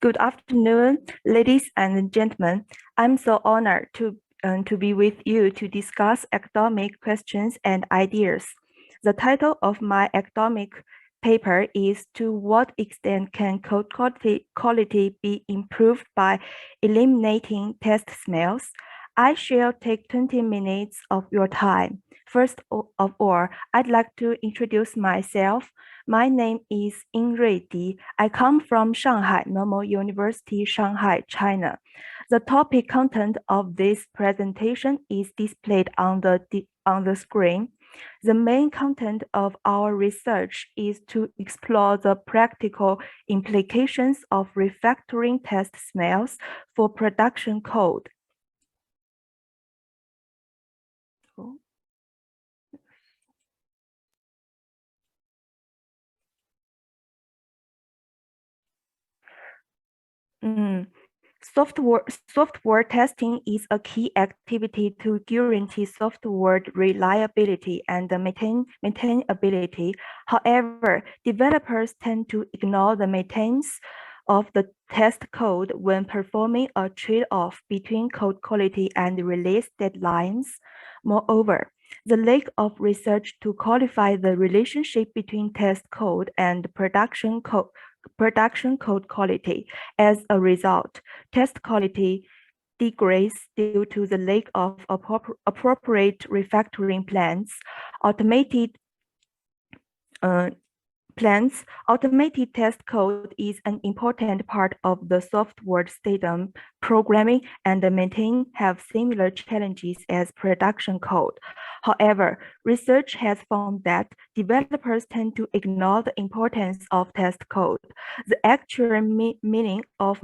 Good afternoon, ladies and gentlemen. I'm so honored to be with you to discuss academic questions and ideas. The title of my academic paper is To What Extent Can Code Quality Be Improved by Eliminating Test Smells? I shall take 20 minutes of your time. First of all, I'd like to introduce myself. My name is Ruidi. I come from Shanghai Normal University, Shanghai, China. The topic content of this presentation is displayed on the screen. The main content of our research is to explore the practical implications of refactoring test smells for production code. Software testing is a key activity to guarantee software reliability and maintainability. However, developers tend to ignore the maintenance of the test code when performing a trade-off between code quality and release deadlines. Moreover, the lack of research to qualify the relationship between test code and production code quality. As a result, test quality degrades due to the lack of appropriate refactoring plans. Automated test code is an important part of the software system. Programming and maintaining have similar challenges as production code. However, research has found that developers tend to ignore the importance of test code. The actual meaning of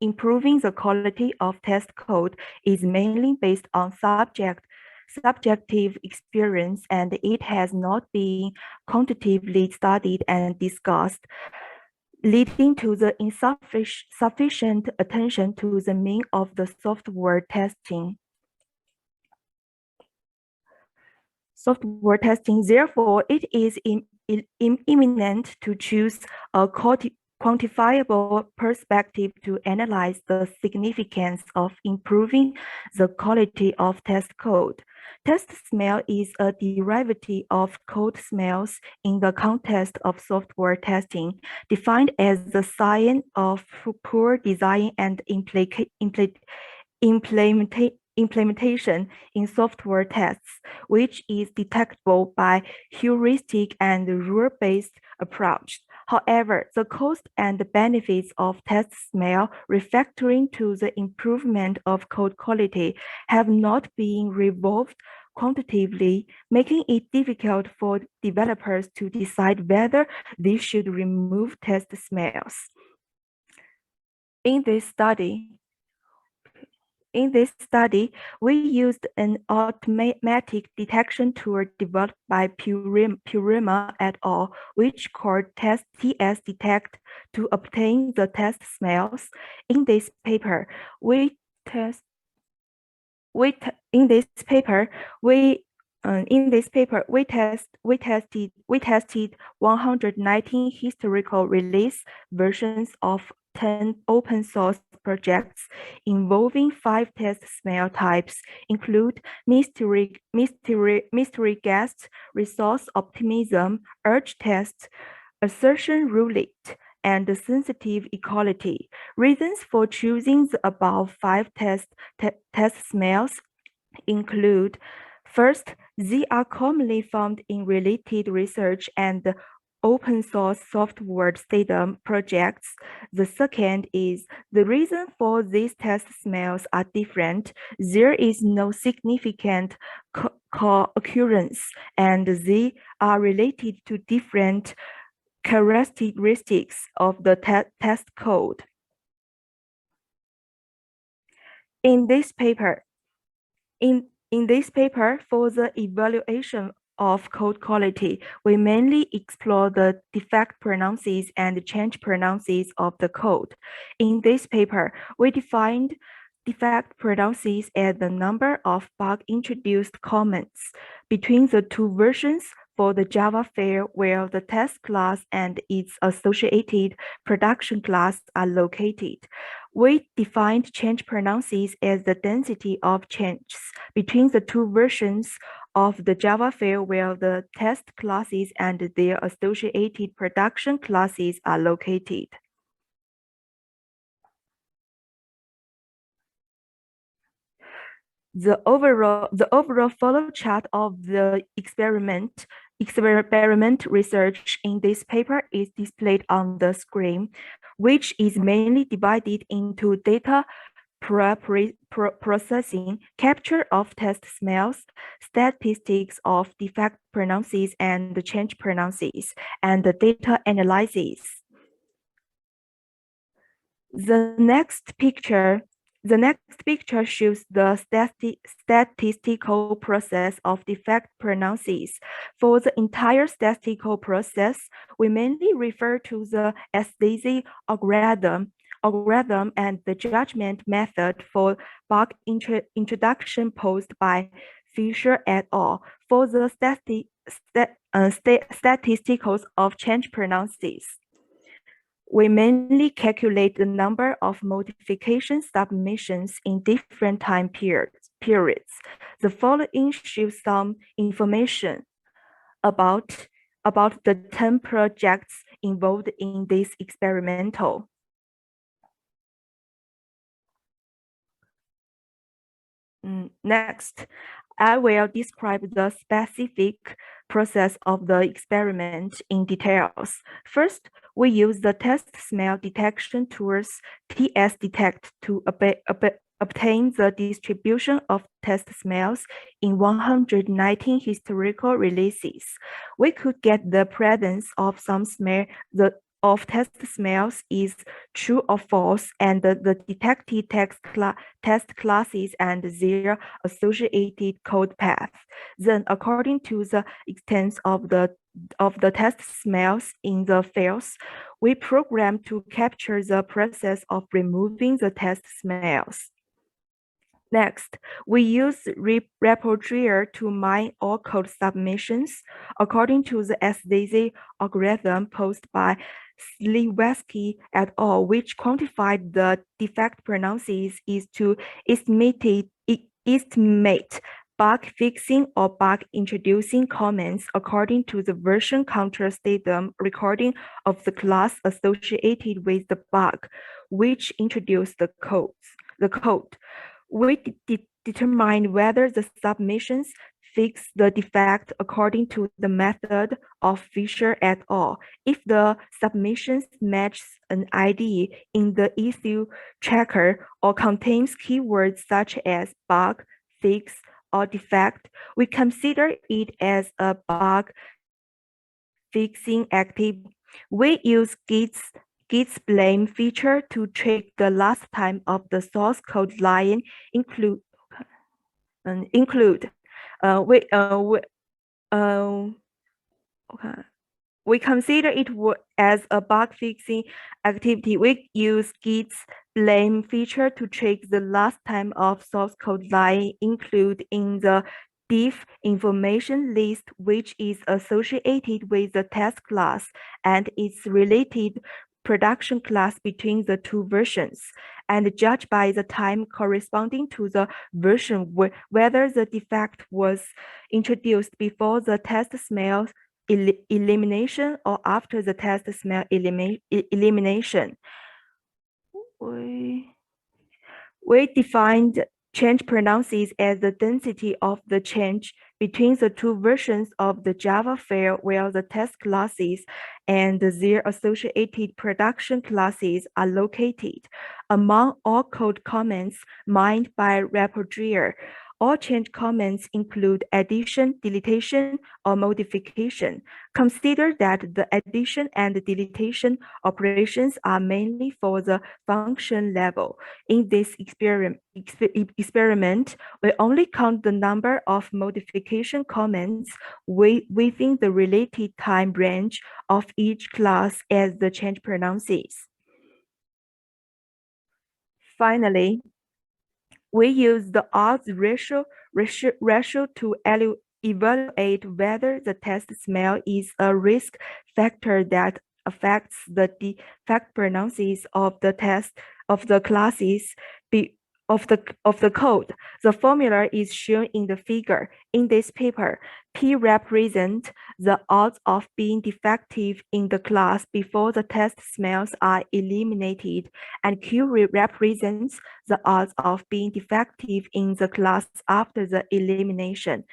improving the quality of test code is mainly based on subjective experience, and it has not been quantitatively studied and discussed, leading to the insufficient attention to the meaning of the software testing. Therefore, it is imminent to choose a quantifiable perspective to analyze the significance of improving the quality of test code. Test smell is a derivative of code smells in the context of software testing, defined as the sign of poor design and implementation in software tests, which is detectable by heuristic and rule-based approach. However, the cost and benefits of test smell refactoring to the improvement of code quality have not been resolved quantitatively, making it difficult for developers to decide whether they should remove test smells. In this study, we used an automatic detection tool developed by Purima et al., which called TS Detect, to obtain the test smells. In this paper, we tested 119 historical release versions of 10 open source projects involving 5 test smell types, include mystery guest, resource optimism, urge test, assertion roulette, and sensitive equality. Reasons for choosing the above 5 test smells include: first, they are commonly found in related research and open source software system projects. The second is the reason for these test smells are different. There is no significant co-occurrence, and they are related to different characteristics of the test code. In this paper, for the evaluation of code quality, we mainly explore the defect proneness and change proneness of the code. In this paper, we defined defect proneness as the number of bug-introduced comments between the 2 versions for the Java file where the test class and its associated production class are located. We defined change-proneness as the density of changes between the two versions of the Java file where the test classes and their associated production classes are located. The overall flow chart of the experiment research in this paper is displayed on the screen, which is mainly divided into data processing, capture of test smells, statistics of defect pronouncers and change pronouncers, and the data analysis. The next picture shows the statistical process of defect pronouncers. For the entire statistical process, we mainly refer to the SDZ algorithm and the judgment method for bug introduction posed by Fisher et al. For the statisticals of change pronouncers. We mainly calculate the number of modification submissions in different time periods. The following shows some information about the 10 projects involved in this experimental. Next, I will describe the specific process of the experiment in details. First, we use the test smell detection tools TS-detect to obtain the distribution of test smells in 119 historical releases. We could get the presence of some smell of test smells is true or false, and the detected test classes and their associated code path. Then, according to the extent of the test smells in the files, we program to capture the process of removing the test smells. Next, we use refactoring to mine all code submissions according to the SDZ algorithm posed by Sliwski et al., which quantified the defect pronouncers is to estimate bug fixing or bug introducing comments according to the version control datum recording of the class associated with the bug, which introduced the code. We determine whether the submissions fix the defect according to the method of Fisher et al. If the submissions match an ID in the issue tracker or contains keywords such as bug, fix, or defect, we consider it as a bug fixing activity. We use Git's blame feature to track the last time of the source code line we consider it as a bug fixing activity. We use Git's blame feature to track the last time of source code line included in the diff information list, which is associated with the test class and its related production class between the two versions, and judge by the time corresponding to the version whether the defect was introduced before the test smell elimination or after the test smell elimination. We defined change pronouncers as the density of the change between the two versions of the Java file where the test classes and their associated production classes are located. Among all code comments mined by refactoring, all change comments include addition, deletion, or modification. Consider that the addition and deletion operations are mainly for the function level. In this experiment, we only count the number of modification comments within the related time range of each class as the change pronouncers. Finally, we use the odds ratio to evaluate whether the test smell is a risk factor that affects the defect pronouncers of the test of the classes of the code. The formula is shown in the figure. In this paper, P represents the odds of being defective in the class before the test smells are eliminated, and Q represents the odds of being defective in the class after the elimination.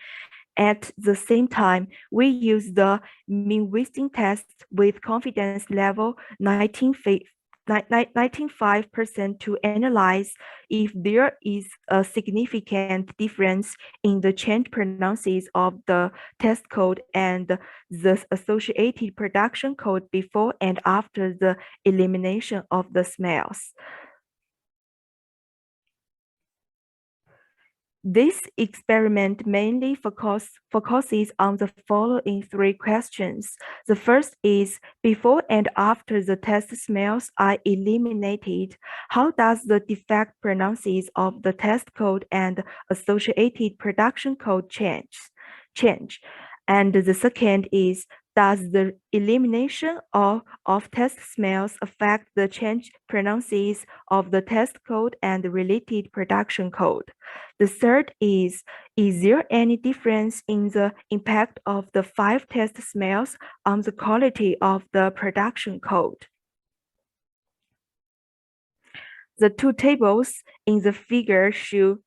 At the same time, we use the Mann-Whitney test with confidence level 95% to analyze if there is a significant difference in the change pronouncers of the test code and the associated production code before and after the elimination of the smells. This experiment mainly focuses on the following three questions. The first is, before and after the test smells are eliminated, how does the defect pronouncers of the test code and associated production code change? And the second is, does the elimination of test smells affect the change pronouncers of the test code and related production code? The third is there any difference in the impact of the 5 test smells on the quality of the production code? The two tables in the figure show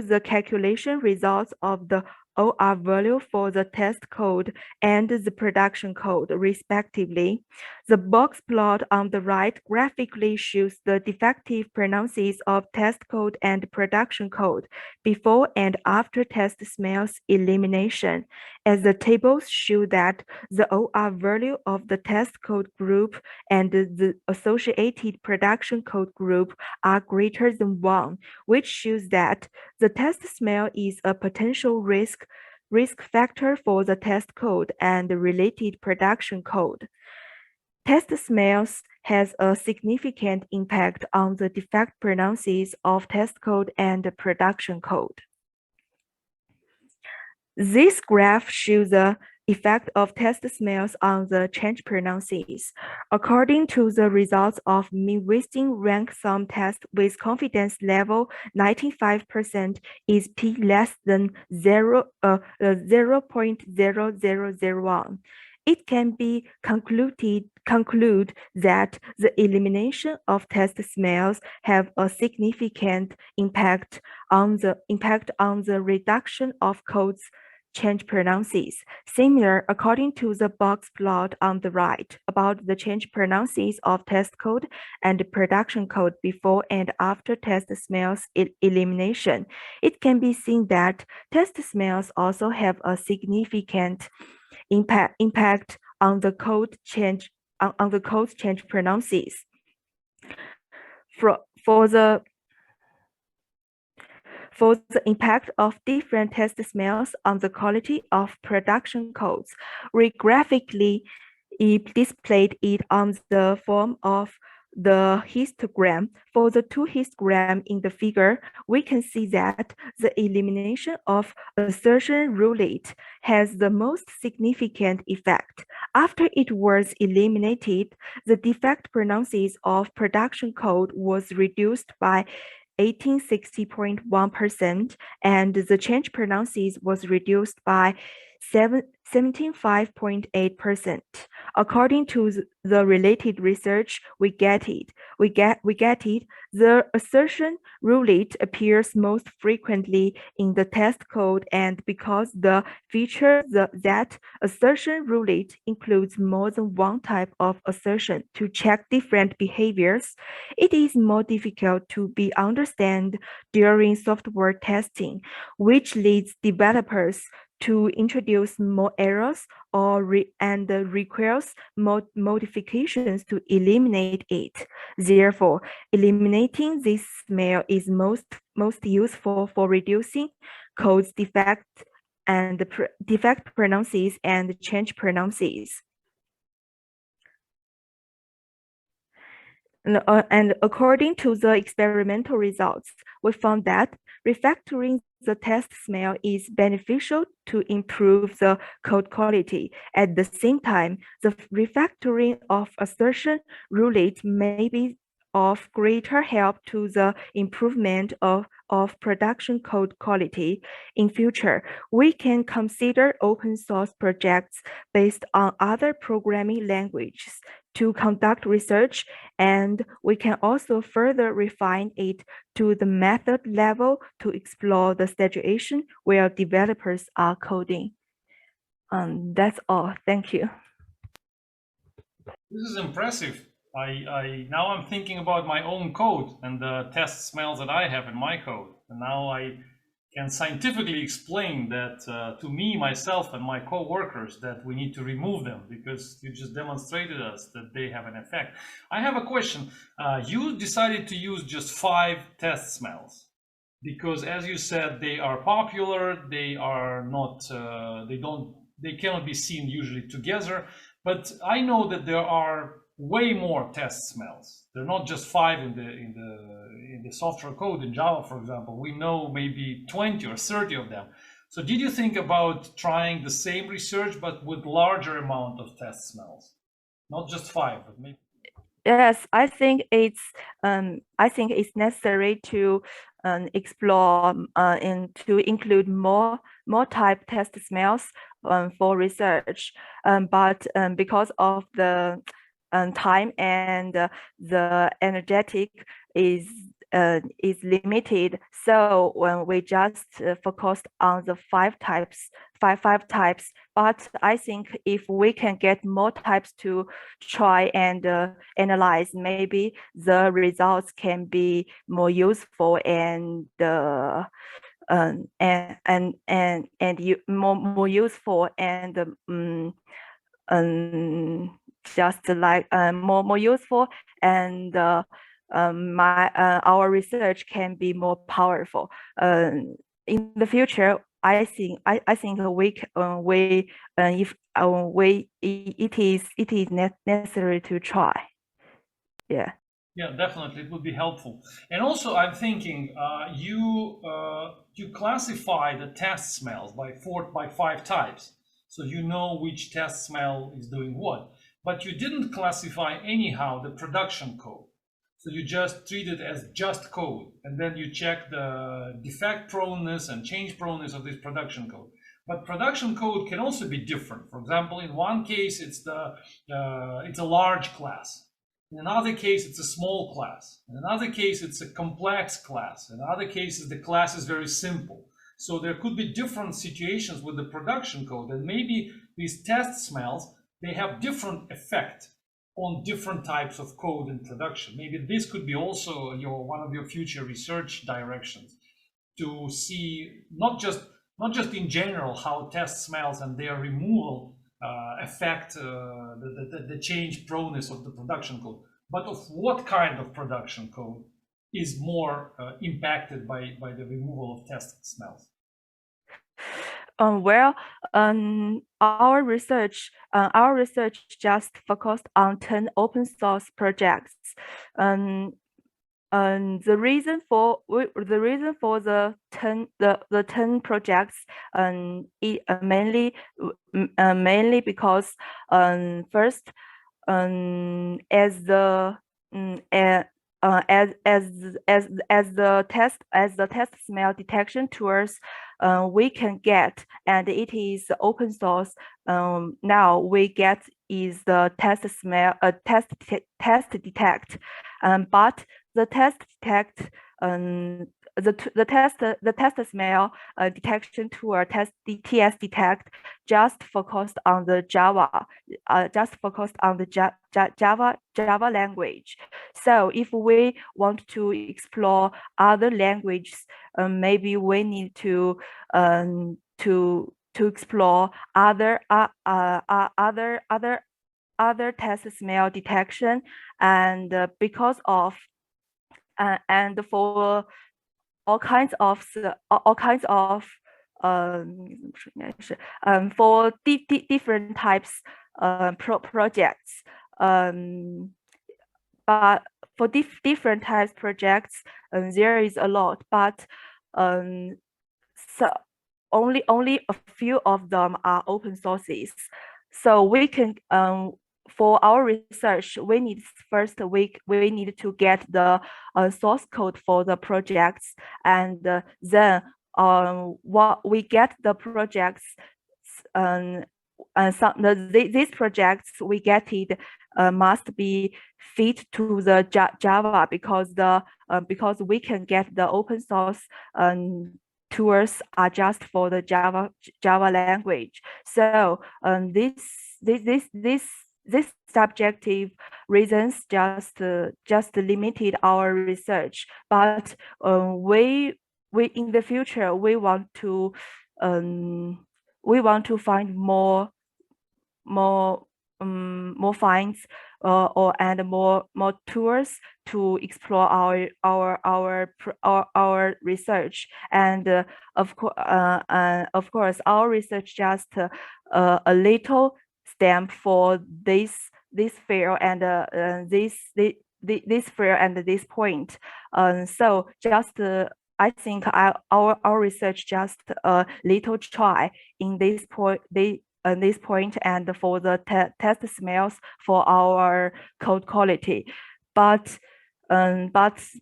the calculation results of the OR value for the test code and the production code, respectively. The box plot on the right graphically shows the defective pronouncers of test code and production code before and after test smells elimination, as the tables show that the OR value of the test code group and the associated production code group are greater than 1, which shows that the test smell is a potential risk factor for the test code and the related production code. Test smells has a significant impact on the defect pronouncers of test code and the production code. This graph shows the effect of test smells on the change pronouncers. According to the results of Mann-Whitney rank sum test with confidence level 95% is p less than 0.0001. It can be conclude that the elimination of test smells have a significant impact on the reduction of code's change pronouncers. Similar, according to the box plot on the right, about the change pronouncers of test code and production code before and after test smells elimination, it can be seen that test smells also have a significant impact on the code change pronouncers. For the impact of different test smells on the quality of production codes, we graphically displayed it on the form of the histogram. For the two histograms in the figure, we can see that the elimination of assertion roulette has the most significant effect. After it was eliminated, the defect pronouncers of production code was reduced by 1860.1%, and the change pronouncers was reduced by 75.8%. According to the related research, we get it. The assertion roulette appears most frequently in the test code, and because the feature that assertion roulette includes more than one type of assertion to check different behaviors, it is more difficult to be understood during software testing, which leads developers to introduce more errors and requires modifications to eliminate it. Therefore, eliminating this smell is most useful for reducing code's defect pronouncers and change pronouncers. And according to the experimental results, we found that refactoring the test smell is beneficial to improve the code quality. At the same time, the refactoring of assertion roulette may be of greater help to the improvement of production code quality. In future, we can consider open source projects based on other programming languages to conduct research, and we can also further refine it to the method level to explore the situation where developers are coding. That's all. Thank you. This is impressive. Now I'm thinking about my own code and the test smells that I have in my code, and now I can scientifically explain that to me, myself, and my co-workers that we need to remove them because you just demonstrated us that they have an effect. I have a question. You decided to use just 5 test smells because, as you said, they are popular. They are not. They cannot be seen usually together. But I know that there are way more test smells. They're not just 5 in the software code in Java, for example. We know maybe 20 or 30 of them. So did you think about trying the same research but with larger amount of test smells? Not just 5, but maybe. Yes, I think it's necessary to explore and to include more type test smells for research. But because of the time and the energetic is limited, so when we just focused on the 5 types. But I think if we can get more types to try and analyze, maybe the results can be more useful and more useful and just like more useful, and our research can be more powerful. In the future, I think it is necessary to try. Yeah. Yeah, definitely, it would be helpful. And also, I'm thinking you classify the test smells by 5 types, so you know which test smell is doing what. But you didn't classify anyhow the production code, so you just treat it as just code, and then you check the defect proneness and change proneness of this production code. But production code can also be different. For example, in one case, it's a large class. In another case, it's a small class. In another case, it's a complex class. In other cases, the class is very simple. So there could be different situations with the production code, and maybe these test smells, they have different effect on different types of code in production. Maybe this could be also one of your future research directions, to see not just in general how test smells and their removal affect the change proneness of the production code, but of what kind of production code is more impacted by the removal of test smells. Well, our research just focused on 10 open source projects. The reason for the 10 projects mainly because first, as the test smell detection tools we can get, and it is open source. Now we get is the test smell test detect, but the test detect the test smell detection tool TS detect just focused on the Java Java language. So if we want to explore other languages, maybe we need to explore other test smell detection, and because of and for all kinds of for different types projects, but for different types projects there is a lot, but So only a few of them are open sources. So we can for our research, we need first we need to get the source code for the projects, and then what we get the projects, um, these projects we get it must be fit to the Java, because we can get the open source tools are just for the Java language. So this subjective reasons just limited our research, but we in the future we want to find more finds or and more tools to explore our research. And of course our research just a little stamp for this field and this field and this point. So just I think our research just a little try in this point. This point and for the test smells for our code quality, but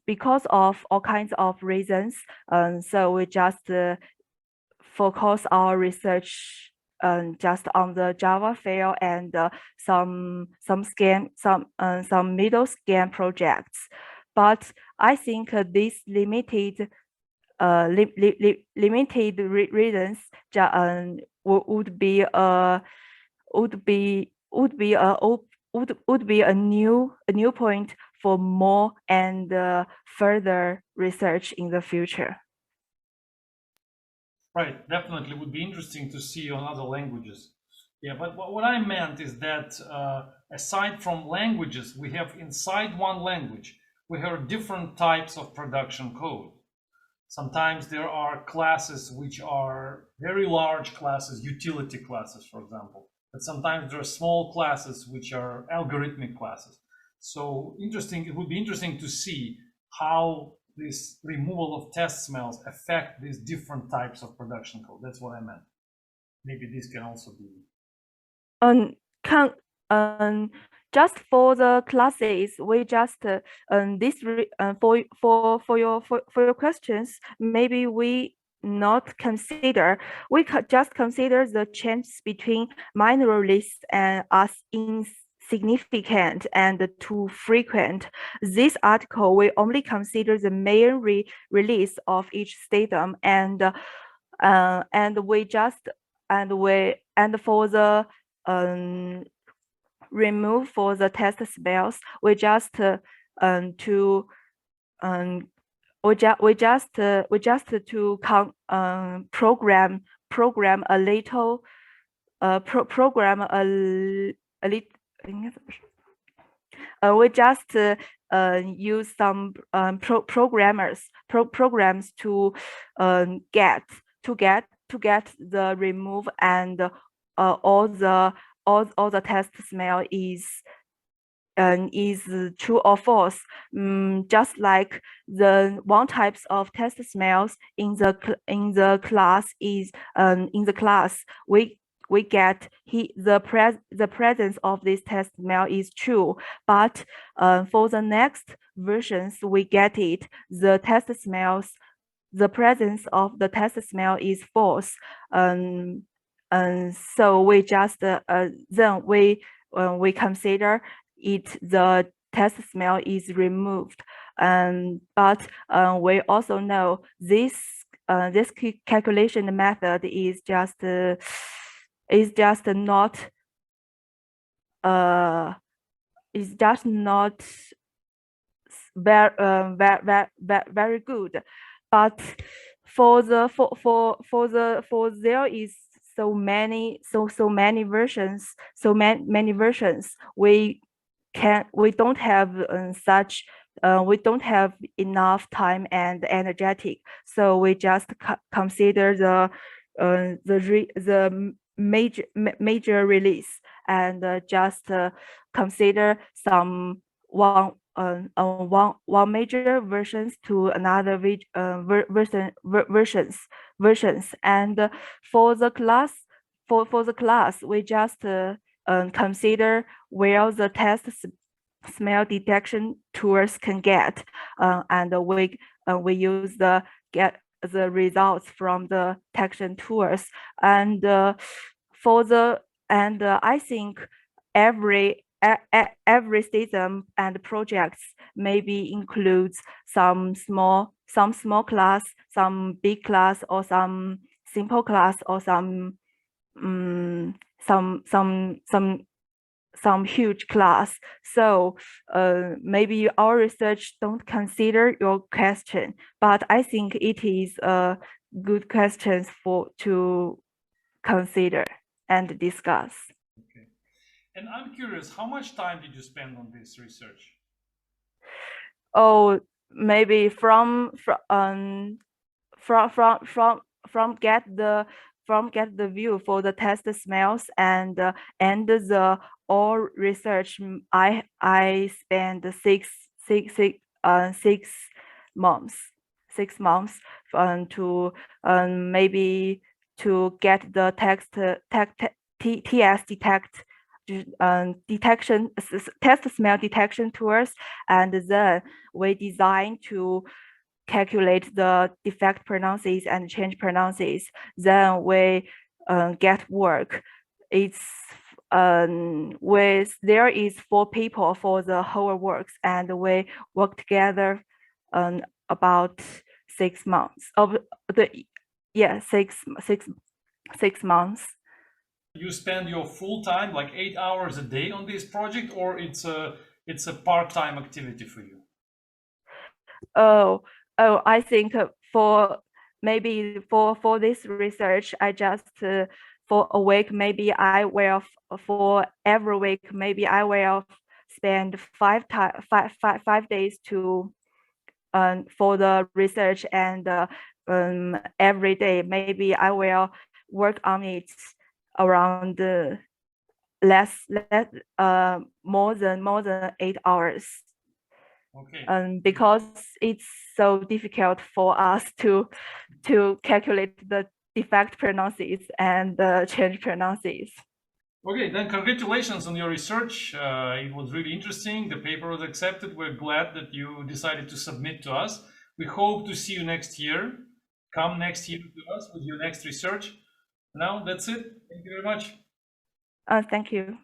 because of all kinds of reasons, so we just focus our research just on the Java field and some middle scale projects. But I think this limited reasons would be a new point for more and further research in the future. Right, definitely would be interesting to see on other languages. Yeah, but what I meant is that aside from languages, we have inside one language, we have different types of production code. Sometimes there are classes which are very large classes, utility classes, for example. But sometimes there are small classes which are algorithmic classes. So interesting, it would be interesting to see how this removal of test smells affect these different types of production code. That's what I meant. Maybe this can also be. Just for the classes, we just for your questions, maybe we not consider, we could just consider the changes between minor release and as insignificant and too frequent. This article we only consider the main release of each datum, and we just and for the remove for the test spells, we just program a little program a little we just use some programs to get the remove and all the test smell is true or false. Just like the one types of test smells in the class is in the class we get the presence of this test smell is true, but for the next versions we get it, the presence of the test smell is false. So we just then we consider it the test smell is removed. But we also know this calculation method is just not very good. But for there is so many versions, many versions, we don't have such we don't have enough time and energetic, so we just consider the major release and just consider some one one major versions to another versions, and for the class we just consider where the test smell detection tools can get, and we use get the results from the detection tools, and I think every system and projects maybe includes some small class, some big class, or some simple class, or some huge class. So maybe our research don't consider your question, but I think it is a good question to consider and discuss. Okay. And I'm curious, how much time did you spend on this research? Oh, maybe from get the view for the test smells, and the all research, I spent 6 months 6 months to maybe to get the TS detection test smell detection tools, and then we design to calculate the defect pronouncers and change pronouncers. Then we get work. It's there is 4 people for the whole works, and we work together about 6 months of the 6 months. You spend your full time, like 8 hours a day, on this project, or it's a part-time activity for you? I think for this research, I just for a week, maybe I will for every week, maybe I will spend 5 days to for the research, and every day maybe I will work on it around more than 8 hours. Okay. Because it's so difficult for us to calculate the defect pronouncers and the change pronouncers. Okay, then congratulations on your research. It was really interesting. The paper was accepted. We're glad that you decided to submit to us. We hope to see you next year. Come next year to us with your next research. Now that's it. Thank you very much. Thank you.